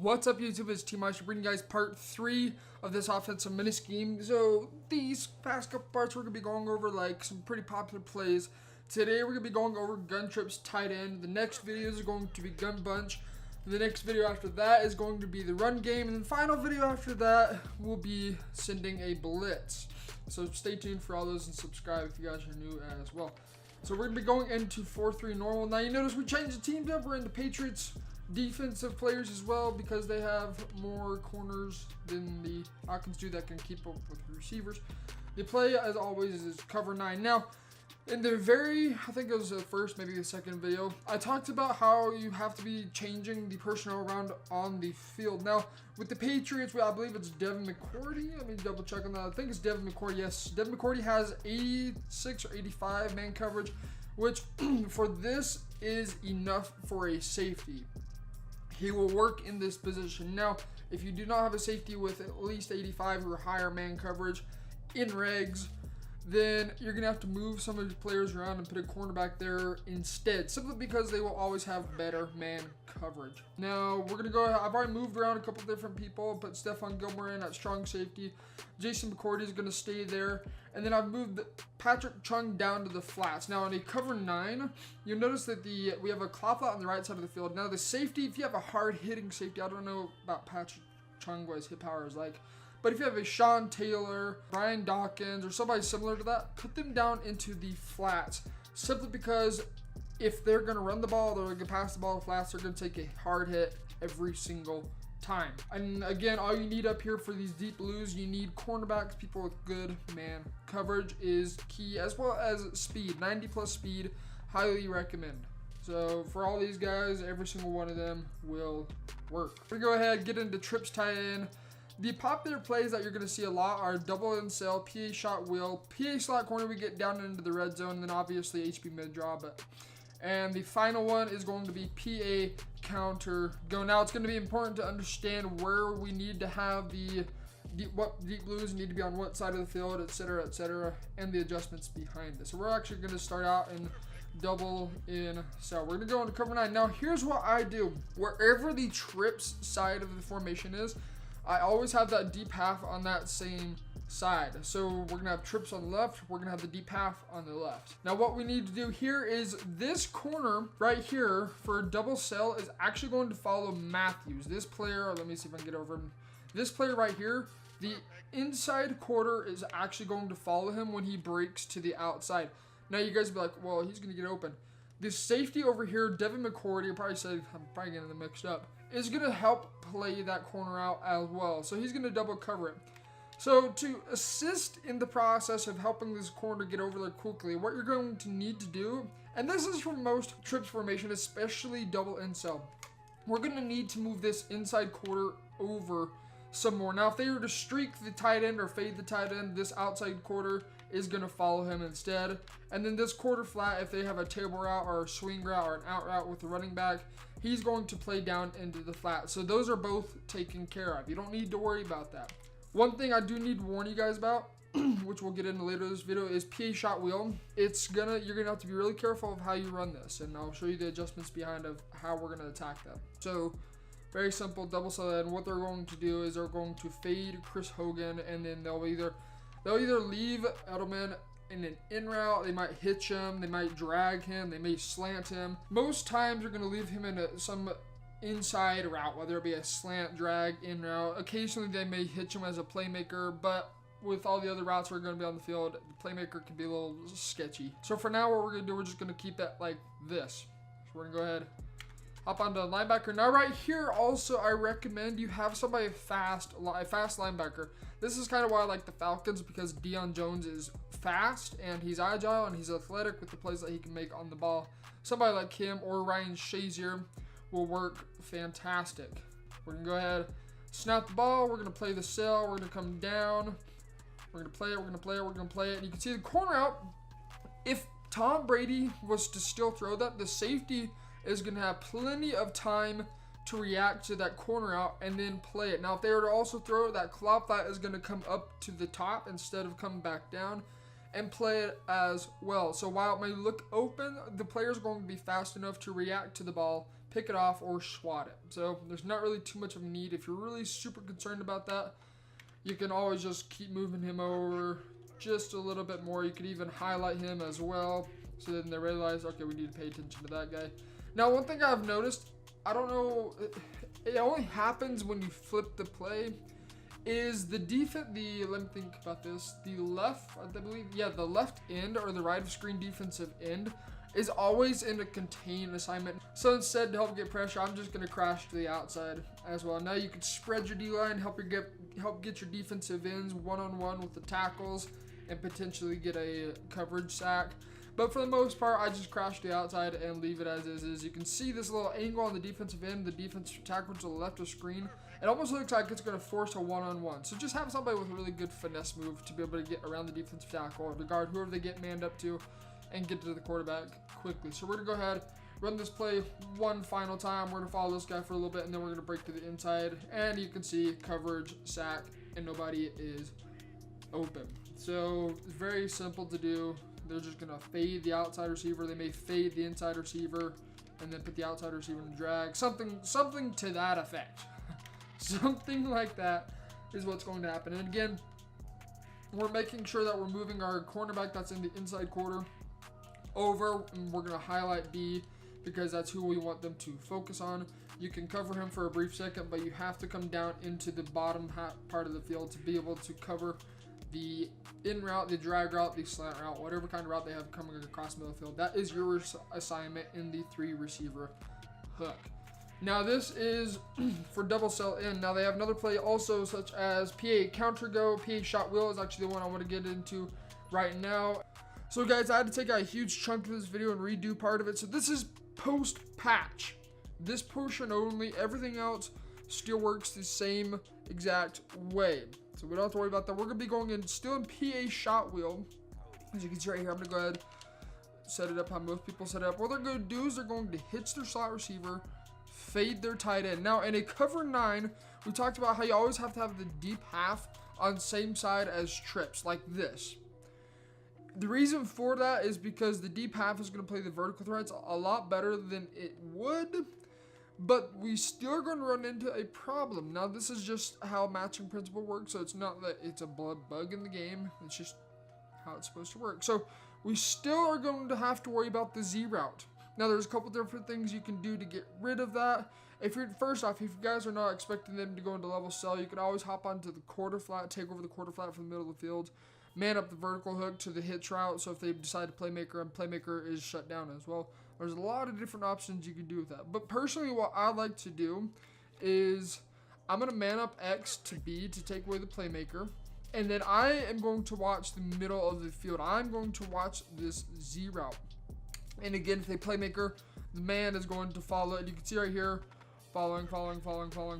What's up, YouTube? It's Team Marsh bringing you guys part 3 of this offensive mini scheme. So these past couple parts we're gonna be going over like some pretty popular plays. Today we're gonna be going over gun trips tight end. The next video is going to be gun bunch. The next video after that is going to be the run game, and the final video after that will be sending a blitz. So stay tuned for all those and subscribe if you guys are new as well. So we're gonna be going into 4-3 normal. Now you notice we changed the teams up. We're in the Patriots defensive players as well because they have more corners than the Falcons do that can keep up with the receivers. The play, as always, is cover 9. Now, in the I think it was the first, maybe the second video, I talked about how you have to be changing the personnel around on the field. Now, with the Patriots, I believe it's Devin McCourty. Let me double check on that. I think it's Devin McCourty. Yes, Devin McCourty has 86 or 85 man coverage, which for this is enough for a safety. He will work in this position. Now, if you do not have a safety with at least 85 or higher man coverage in regs, then you're going to have to move some of the players around and put a cornerback there instead, simply because they will always have better man coverage. Now, we're going to go, I've already moved around a couple different people, put Stephon Gilmore in at strong safety. Jason McCourty is going to stay there. And then I've moved Patrick Chung down to the flats. Now, in a cover 9, you'll notice that we have a claw flat on the right side of the field. Now, the safety, if you have a hard-hitting safety, I don't know about Patrick Chung, what his hit power is like. But if you have a Sean Taylor, Brian Dawkins, or somebody similar to that, put them down into the flats. Simply because if they're going to run the ball, they're going to pass the ball to flats, they're going to take a hard hit every single time. And again, all you need up here for these deep blues, you need cornerbacks. People with good man coverage is key, as well as speed. 90 plus speed, highly recommend. So for all these guys, every single one of them will work. We're going to go ahead, get into trips tight end. The popular plays that you're going to see a lot are double in cell, PA shot wheel, PA slot corner. We get down into the red zone, and then obviously HP mid draw. And the final one is going to be PA counter go. Now it's going to be important to understand where we need to have what deep blues need to be on what side of the field, etc., and the adjustments behind this. So we're actually going to start out in double in cell. We're going to go into cover 9. Now here's what I do. Wherever the trips side of the formation is, I always have that deep half on that same side. So we're going to have trips on the left. We're going to have the deep half on the left. Now what we need to do here is this corner right here for double cell is actually going to follow Matthews. This player, let me see if I can get over him. This player right here, the inside quarter is actually going to follow him when he breaks to the outside. Now you guys will be like, well, he's going to get open. This safety over here, Devin McCourty, I'm probably getting them mixed up, is going to help play that corner out as well. So he's going to double cover it. So to assist in the process of helping this corner get over there quickly, what you're going to need to do, and this is for most trips formation, especially double in cell, we're going to need to move this inside quarter over some more. Now if they were to streak the tight end or fade the tight end, this outside quarter is going to follow him instead. And then this quarter flat, if they have a table route or a swing route or an out route with the running back, he's going to play down into the flat. So those are both taken care of. You don't need to worry about that. One thing I do need to warn you guys about, which we'll get into later in this video, is PA shot wheel. You're gonna have to be really careful of how you run this, and I'll show you the adjustments behind of how we're gonna attack them. So very simple, double cell, and what they're going to do is they're going to fade Chris Hogan, and then they'll either leave Edelman in an in route, they might hitch him, they might drag him, they may slant him. Most times you're going to leave him in some inside route, whether it be a slant, drag, in route. Occasionally they may hitch him as a playmaker, but with all the other routes that are going to be on the field, the playmaker can be a little sketchy. So for now, what we're going to do, we're just going to keep it like this. So we're going to go ahead, hop onto linebacker. Now right here also, I recommend you have somebody a fast linebacker. This is kind of why I like the Falcons, because Deion Jones is fast and he's agile and he's athletic with the plays that he can make on the ball. Somebody like him or Ryan Shazier will work fantastic. We're going to go ahead, snap the ball. We're going to play the cell. We're going to come down. We're going to play it. We're going to play it. We're going to play it. And you can see the corner out. If Tom Brady was to still throw that, the safety is going to have plenty of time to react to that corner out and then play it. Now, if they were to also throw it, that claw flat is going to come up to the top instead of coming back down and play it as well. So while it may look open, the player is going to be fast enough to react to the ball pick it off, or swat it. So there's not really too much of a need. If you're really super concerned about that, you can always just keep moving him over just a little bit more. You could even highlight him as well, so then they realize, okay, we need to pay attention to that guy. Now, one thing I've noticed, I don't know, it only happens when you flip the play, is the defense, let me think about this, the left, I believe, yeah, the left end or the right of screen defensive end is always in a contain assignment. So instead, to help get pressure, I'm just going to crash to the outside as well. Now you can spread your D-line, help get your defensive ends one-on-one with the tackles, and potentially get a coverage sack. But for the most part, I just crash to the outside and leave it as is. You can see this little angle on the defensive end, the defensive tackle to the left of screen. It almost looks like it's going to force a one-on-one. So just have somebody with a really good finesse move to be able to get around the defensive tackle or the guard, whoever they get manned up to, and get to the quarterback quickly. So we're going to go ahead, run this play one final time. We're going to follow this guy for a little bit, and then we're going to break to the inside. And you can see coverage, sack, and nobody is open. So it's very simple to do. They're just going to fade the outside receiver. They may fade the inside receiver and then put the outside receiver in drag. Something to that effect. Something like that is what's going to happen. And again, we're making sure that we're moving our cornerback that's in the inside quarter over, and we're going to highlight B because that's who we want them to focus on. You can cover him for a brief second, but you have to come down into the bottom part of the field to be able to cover the in route, the drag route, the slant route, whatever kind of route they have coming across the middle of the field. That is your assignment in the 3 receiver hook. Now this is for double sell in. Now they have another play also, such as PA counter go. PA shot wheel is actually the one I want to get into right now. So guys, I had to take out a huge chunk of this video and redo part of it. So this is post patch. This portion only, everything else still works the same exact way. So we don't have to worry about that. We're going to be going in still in PA shot wheel. As you can see right here, I'm going to go ahead set it up how most people set it up. What they're going to do is they're going to hitch their slot receiver, fade their tight end. Now in a cover 9, we talked about how you always have to have the deep half on the same side as trips, like this. The reason for that is because the deep half is going to play the vertical threats a lot better than it would, but we still are going to run into a problem. Now this is just how matching principle works, so it's not that it's a blood bug in the game, it's just how it's supposed to work. So we still are going to have to worry about the Z route. Now there's a couple different things you can do to get rid of that. First off, if you guys are not expecting them to go into level sell, you can always hop onto the quarter flat, take over the quarter flat from the middle of the field, man up the vertical hook to the hitch route. So if they decide to playmaker, and playmaker is shut down as well. There's a lot of different options you can do with that. But personally, what I like to do is I'm going to man up X to B to take away the playmaker. And then I am going to watch the middle of the field. I'm going to watch this Z route. And again, if they playmaker, the man is going to follow it. You can see right here, following,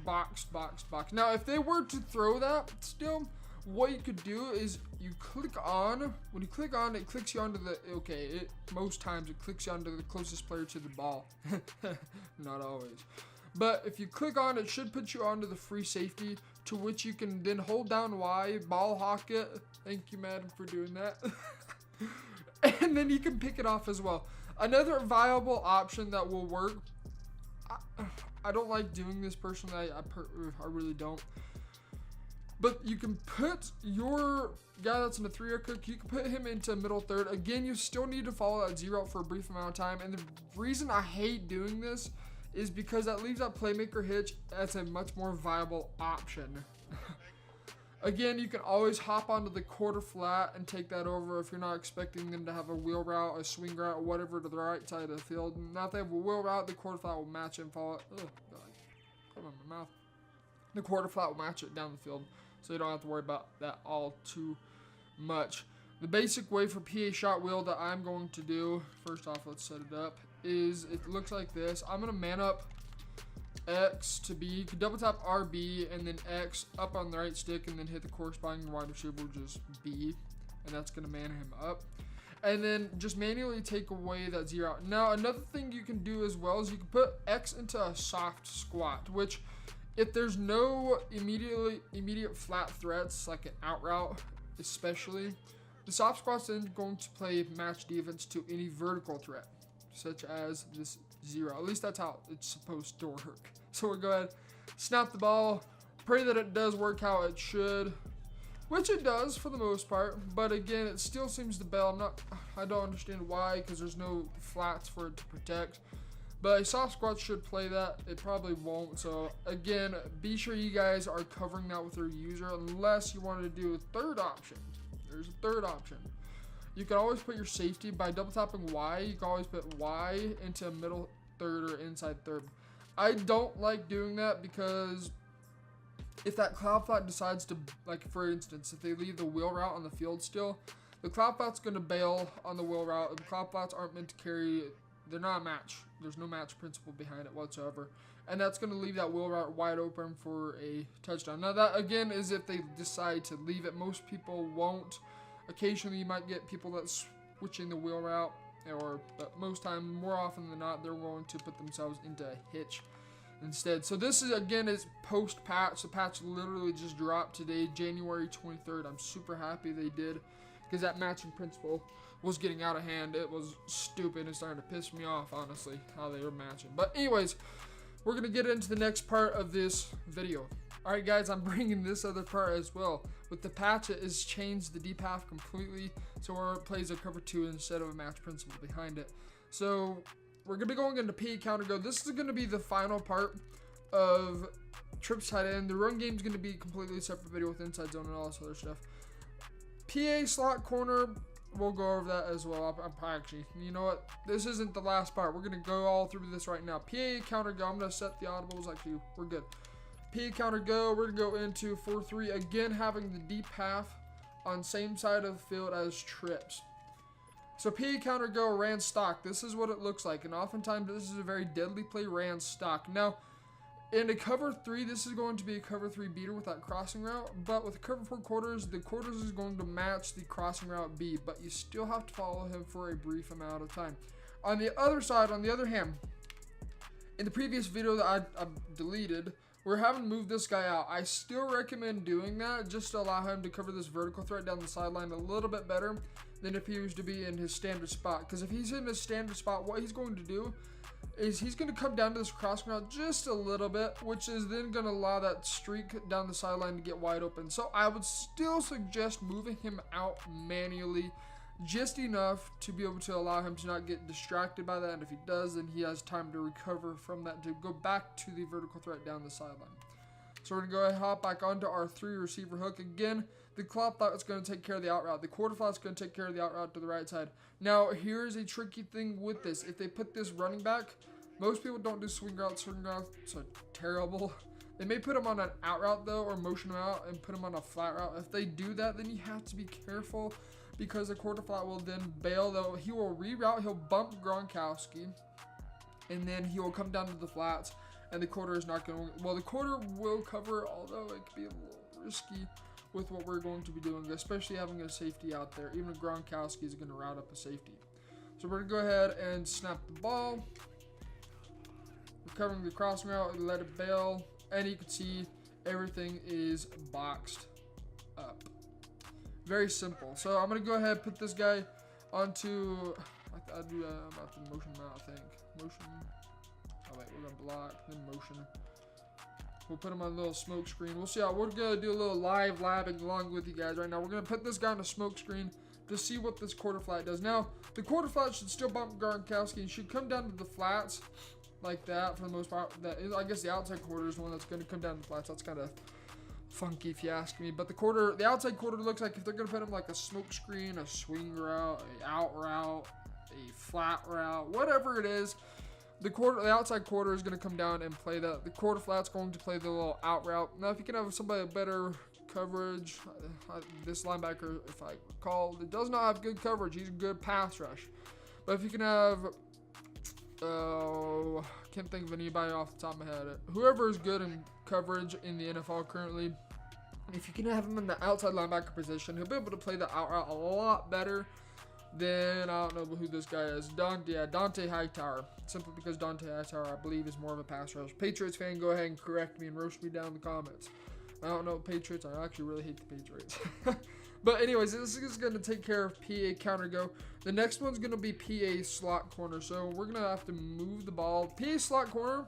box. Now, if they were to throw that still, what you could do is you click on, when you click on, it clicks you onto the, most times it clicks you onto the closest player to the ball. Not always. But if you click on, it should put you onto the free safety, to which you can then hold down Y, ball hawk it. Thank you, Madden, for doing that. And then you can pick it off as well. Another viable option that will work, I don't like doing this personally, I really don't. But you can put your guy that's in a 3-yard cook, you can put him into middle third. Again, you still need to follow that Z route for a brief amount of time. And the reason I hate doing this is because that leaves that playmaker hitch as a much more viable option. Again, you can always hop onto the quarter flat and take that over if you're not expecting them to have a wheel route, a swing route, whatever to the right side of the field. Now if they have a wheel route, the quarter flat will match and follow it. Ugh, God. Come on, my mouth. The quarter flat will match it down the field, so you don't have to worry about that all too much. The basic way for PA shot wheel that I'm going to do, first off, let's set it up, is it looks like this. I'm going to man up X to B. You can double tap RB and then X up on the right stick and then hit the corresponding wide receiver, which is B, and that's going to man him up. And then just manually take away that Z route. Now, another thing you can do as well is you can put X into a soft squat, which if there's no immediate flat threats, like an out route especially, the soft squat's then going to play match defense to any vertical threat, such as this 0. At least that's how it's supposed to work. So we'll go ahead, snap the ball, pray that it does work how it should, which it does for the most part. But again, it still seems to bail. I don't understand why, because there's no flats for it to protect. But a soft squat should play that. It probably won't. So again, be sure you guys are covering that with your user, unless you want to do a third option. There's a third option. You can always put your safety by double tapping Y. You can always put Y into middle third or inside third. I don't like doing that, because if that cloud flat decides to, like for instance, if they leave the wheel route on the field still, the cloud flat's going to bail on the wheel route. The cloud flats aren't meant to carry. They're not a match. There's no match principle behind it whatsoever. And that's going to leave that wheel route wide open for a touchdown. Now that, again, is if they decide to leave it. Most people won't. Occasionally you might get people that's switching the wheel route. But most time, more often than not, they're going to put themselves into a hitch instead. So this is, again, is post-patch. The patch literally just dropped today, January 23rd. I'm super happy they did, because that matching principle was getting out of hand. It was stupid and starting to piss me off, honestly, how they were matching. But anyways, we're going to get into the next part of this video. Alright guys, I'm bringing this other part as well. With the patch, it has changed the deep half completely, so where it plays a cover 2 instead of a match principle behind it. So we're going to be going into PA counter go. This is going to be the final part of Trips tight end. The run game is going to be a completely separate video with inside zone and all this other stuff. PA slot corner, we'll go over that as well. I'm actually, you know what? This isn't the last part. We're going to go all through this right now. PA counter go. I'm going to set the audibles. Actually, we're good. PA counter go. We're going to go into 4-3. Again, having the deep half on same side of the field as trips. So PA counter go, ran stock. This is what it looks like. And oftentimes, this is a very deadly play, ran stock. Now, in a cover 3, this is going to be a cover 3 beater with that crossing route, but with cover 4 quarters, the quarters is going to match the crossing route B, but you still have to follow him for a brief amount of time. On the other side, on the other hand, in the previous video that I deleted, we're having to move this guy out. I still recommend doing that just to allow him to cover this vertical threat down the sideline a little bit better than if he was to be in his standard spot, because if he's in his standard spot, what he's going to do is he's going to come down to this crossing route just a little bit, which is then going to allow that streak down the sideline to get wide open. So I would still suggest moving him out manually just enough to be able to allow him to not get distracted by that. And if he does, then he has time to recover from that to go back to the vertical threat down the sideline. So we're going to go ahead and hop back onto our 3 receiver hook. Again, the cloud flat is going to take care of the out route. The quarter flat is going to take care of the out route to the right side. Now, here's a tricky thing with this. If they put this running back, most people don't do swing routes. Swing routes are terrible. They may put him on an out route, though, or motion him out and put him on a flat route. If they do that, then you have to be careful, because the quarter flat will then bail, though. He will reroute. He'll bump Gronkowski, and then he will come down to the flats, and the quarter is not going to... Well, the quarter will cover, although it could be a little risky with what we're going to be doing, especially having a safety out there. Even Gronkowski is going to route up a safety. So we're going to go ahead and snap the ball. We're covering the crossing route and let it bail. And you can see everything is boxed up. Very simple. So I'm going to go ahead and put this guy onto... I'm about to motion him out, I think. Motion. Oh, wait, we're going to block, then motion. We'll put him on a little smoke screen. We'll see how we're going to do a little live labbing along with you guys right now. We're going to put this guy on a smoke screen to see what this quarter flat does. Now, the quarter flat should still bump Gronkowski and should come down to the flats like that for the most part. That is, I guess the outside quarter is the one that's going to come down to the flats. That's kind of funky if you ask me. But the outside quarter looks like if they're going to put him like a smoke screen, a swing route, a out route, a flat route, whatever it is, the outside quarter is going to come down and play that. The quarter flat's going to play the little out route. Now, if you can have somebody better coverage, this linebacker, if I recall, it does not have good coverage. He's a good pass rush. But if you can have, can't think of anybody off the top of my head. Whoever is good in coverage in the NFL currently, if you can have him in the outside linebacker position, he'll be able to play the out route a lot better than, I don't know who this guy is. Dante Hightower. Simply because Dante Hightower, I believe, is more of a pass rush. Patriots fan, go ahead and correct me and roast me down in the comments. I don't know Patriots. I actually really hate the Patriots. But anyways, this is going to take care of PA counter go. The next one's going to be PA slot corner. So we're going to have to move the ball. PA slot corner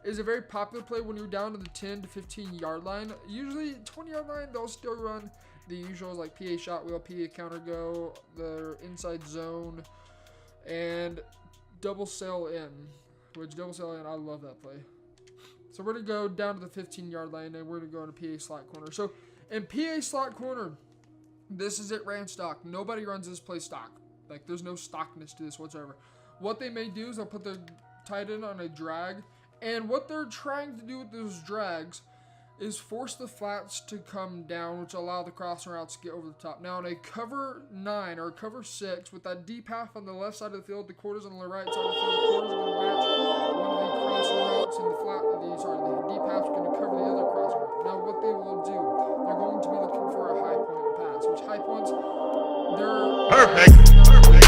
is a very popular play when you're down to the 10 to 15 yard line. Usually 20 yard line, they'll still run the usuals like PA shot wheel, PA counter go, the inside zone, and double sail in. Which double sail in, I love that play. So we're going to go down to the 15 yard line and we're going to go into PA slot corner. So in PA slot corner, this is it ran stock. Nobody runs this play stock. Like, there's no stockness to this whatsoever. What they may do is they'll put their tight end on a drag. And what they're trying to do with those drags is force the flats to come down, which allow the crossing routes to get over the top. Now, in a cover 9 or cover 6, with that deep half on the left side of the field, the quarters on the right side of the field, the quarters are going to match one of the crossing routes, and the deep half's going to cover the other crossing route. Now, what they will do, they're going to be looking for a high point pass, which high points, they're perfect. Perfect.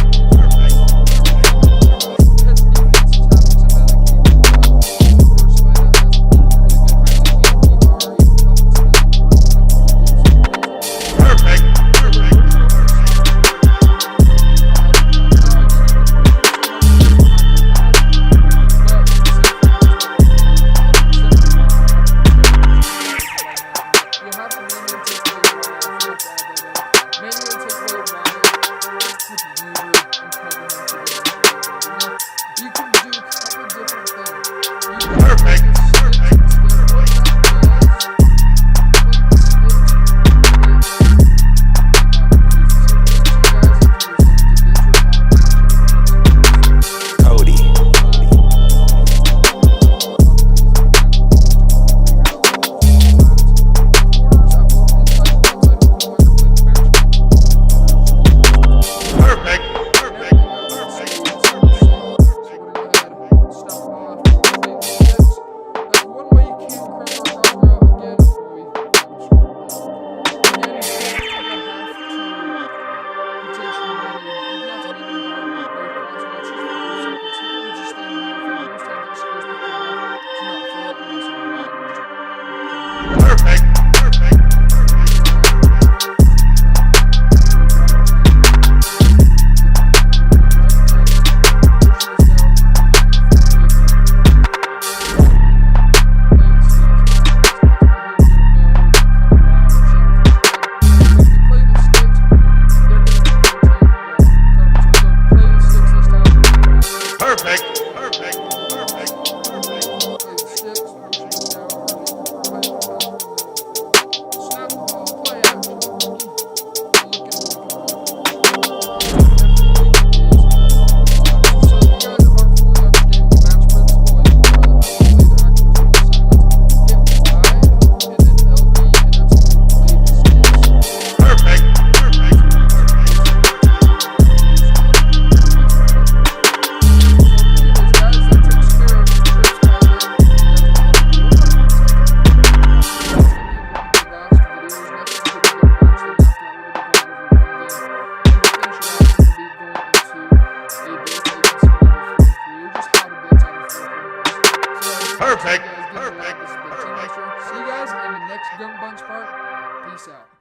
See you guys in the next Gun Bunch part. Peace out.